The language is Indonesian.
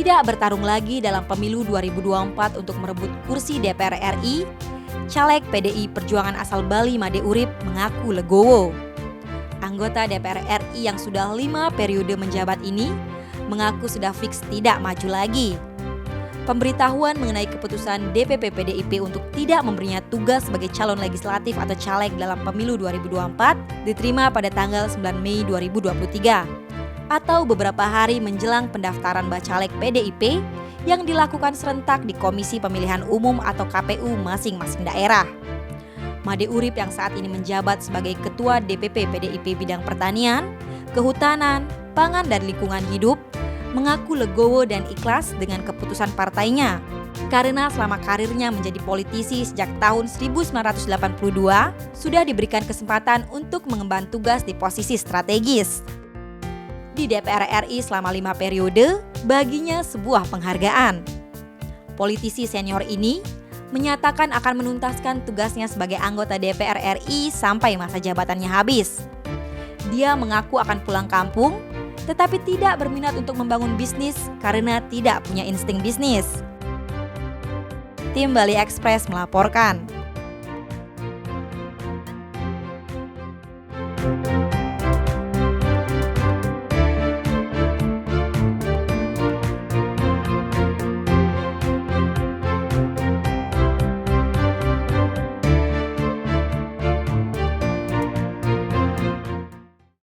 tidak bertarung lagi dalam pemilu 2024 untuk merebut kursi DPR RI, caleg PDI Perjuangan asal Bali Made Urip mengaku legowo. Anggota DPR RI yang sudah 5 periode menjabat ini mengaku sudah fix tidak maju lagi. Pemberitahuan mengenai keputusan DPP PDIP untuk tidak memberinya tugas sebagai calon legislatif atau caleg dalam pemilu 2024 diterima pada tanggal 9 Mei 2023 atau beberapa hari menjelang pendaftaran bacalek PDIP yang dilakukan serentak di Komisi Pemilihan Umum atau KPU masing-masing daerah. Made Urip yang saat ini menjabat sebagai Ketua DPP PDIP bidang pertanian, kehutanan, pangan dan lingkungan hidup mengaku legowo dan ikhlas dengan keputusan partainya karena selama karirnya menjadi politisi sejak tahun 1982 sudah diberikan kesempatan untuk mengemban tugas di posisi strategis. Di DPR RI selama 5 periode, baginya sebuah penghargaan. Politisi senior ini menyatakan akan menuntaskan tugasnya sebagai anggota DPR RI sampai masa jabatannya habis. Dia mengaku akan pulang kampung, tetapi tidak berminat untuk membangun bisnis karena tidak punya insting bisnis. Tim Bali Express melaporkan.